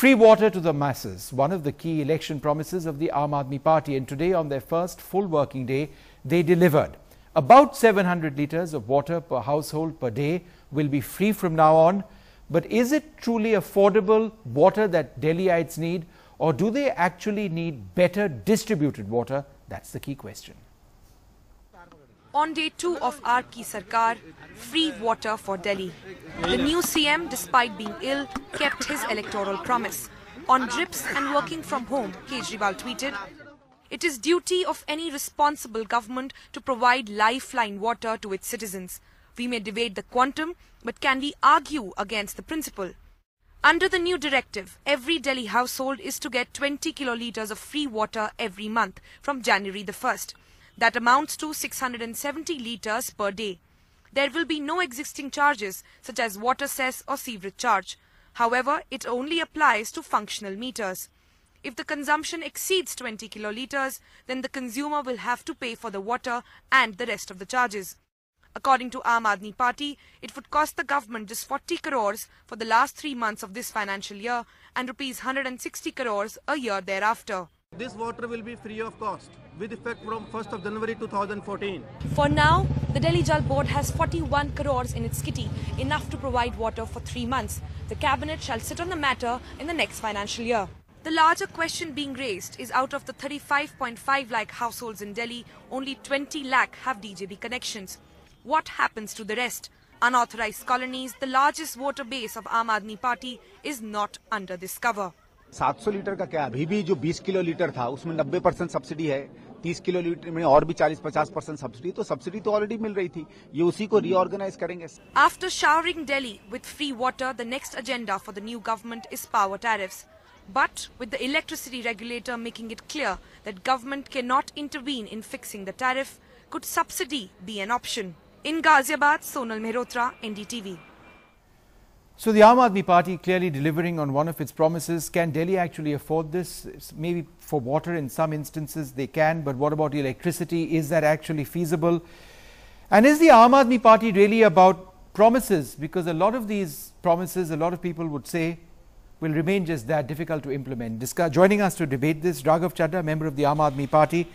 Free water to the masses, one of the key election promises of the Aam Aadmi Party, and today on their first full working day, they delivered. About 700 litres of water per household per day will be free from now on. But is it truly affordable water that Delhiites need, or do they actually need better distributed water? That's the key question. On day 2 of AAP sarkar, free water for Delhi. The new CM, despite being ill, kept his electoral promise. On drips and working from home, Kejriwal tweeted, "It is duty of any responsible government to provide lifeline water to its citizens. We may debate the quantum, but can we argue against the principle?" Under the new directive, every Delhi household is to get 20 kilolitres of free water every month from January the 1st. That amounts to 670 litres per day. There will be no existing charges such as water cess or sewerage charge. However, it only applies to functional meters. If the consumption exceeds 20 kilolitres, then the consumer will have to pay for the water and the rest of the charges. According to Aam Aadmi Party, it would cost the government just 40 crores for the last 3 months of this financial year and rupees 160 crores a year thereafter. This water will be free of cost with effect from 1st of January 2014. For now, the Delhi Jal Board has 41 crores in its kitty, enough to provide water for 3 months. The cabinet shall sit on the matter in the next financial year. The larger question being raised is, out of the 35.5 lakh households in Delhi, only 20 lakh have DJB connections. What happens to the rest? Unauthorized colonies, the largest voter base of Aam Aadmi Party, is not under this cover. 700 litre का क्या, अभी भी जो 20 kilo litre था उसमें 90% subsidy है, 30 kilo litre में और भी 40-50% सब्सिडी, तो सब्सिडी तो ऑलरेडी मिल रही थी, ये उसी को रीऑर्गेनाइज करेंगे. After showering Delhi with free water, the next agenda for the new government is power tariffs. But with the electricity regulator making it clear that government cannot intervene in fixing the tariff, could subsidy be an option? In Ghaziabad, Sonal Mehrotra, NDTV. So the Aam Aadmi Party clearly delivering on one of its promises. Can Delhi actually afford this? Maybe for water in some instances they can, but what about electricity? Is that actually feasible? And is the Aam Aadmi Party really about promises? Because a lot of these promises, a lot of people would say, will remain just that, difficult to implement. Joining us to debate this, Raghav Chadha, member of the Aam Aadmi Party,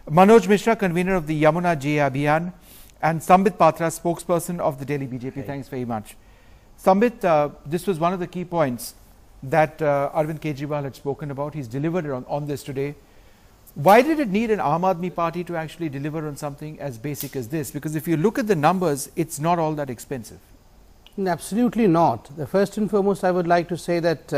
Manoj Mishra, convener of the Yamuna Jaya Abhiyan, and Sambit Patra, spokesperson of the Delhi BJP. Hey. Thanks very much. Sambit, this was one of the key points that Arvind Kejriwal had spoken about. He's delivered on this today. Why did it need an Aam Aadmi Party to actually deliver on something as basic as this? Because if you look at the numbers, it's not all that expensive. Absolutely not. First and foremost, I would like to say that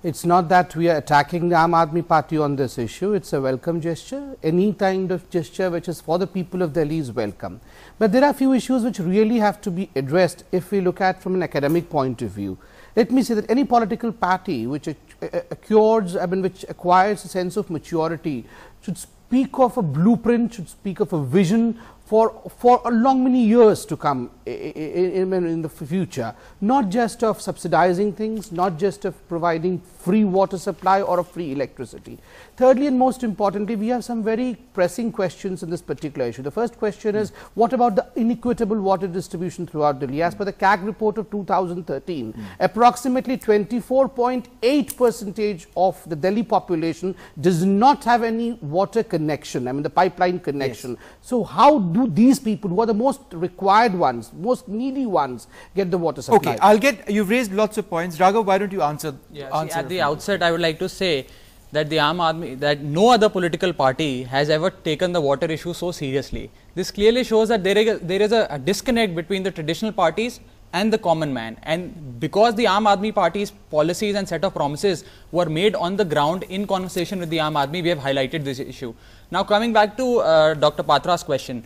it's not that we are attacking the Aam Aadmi Party on this issue. It's a welcome gesture. Any kind of gesture which is for the people of Delhi is welcome. But there are a few issues which really have to be addressed if we look at from an academic point of view. Let me say that any political party which which acquires a sense of maturity should speak of a blueprint, should speak of a vision for a long many years to come in the future, not just of subsidizing things, not just of providing free water supply or a free electricity. Thirdly, and most importantly, we have some very pressing questions in this particular issue. The first question is, what about the inequitable water distribution throughout Delhi? As per the CAG report of 2013, approximately 24.8% of the Delhi population does not have any water connection, I mean the pipeline connection. Yes. So how do these people, who are the most required ones, most needy ones, get the water supply? Okay, you've raised lots of points. Raghav, why don't you answer? At the outset, I would like to say that that no other political party has ever taken the water issue so seriously. This clearly shows that there is a disconnect between the traditional parties and the common man, and because the Aam Aadmi Party's policies and set of promises were made on the ground in conversation with the Aam Aadmi, we have highlighted this issue. Now coming back to Dr. Patra's question,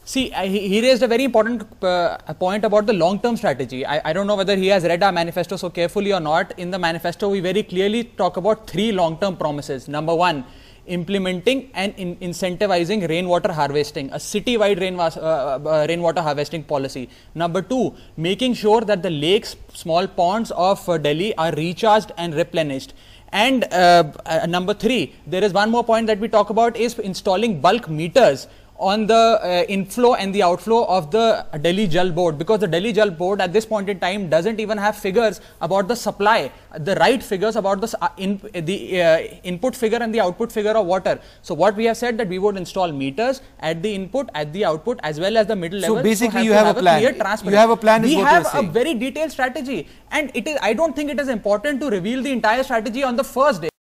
see, he raised a very important point about the long-term strategy. I don't know whether he has read our manifesto so carefully or not. In the manifesto, we very clearly talk about 3 long-term promises. Number 1, implementing and incentivizing rainwater harvesting, a city-wide rainwater harvesting policy. Number 2, making sure that the lakes, small ponds of Delhi are recharged and replenished. And number 3, there is one more point that we talk about, is installing bulk meters on the inflow and the outflow of the Delhi Jal Board, because the Delhi Jal Board at this point in time doesn't even have figures about the supply, the right figures about the input figure and the output figure of water. So what we have said that we would install meters at the input, at the output, as well as the middle level. So basically you have a plan. You have a plan. We have a very detailed strategy, and it is. I don't think it is important to reveal the entire strategy on the first day.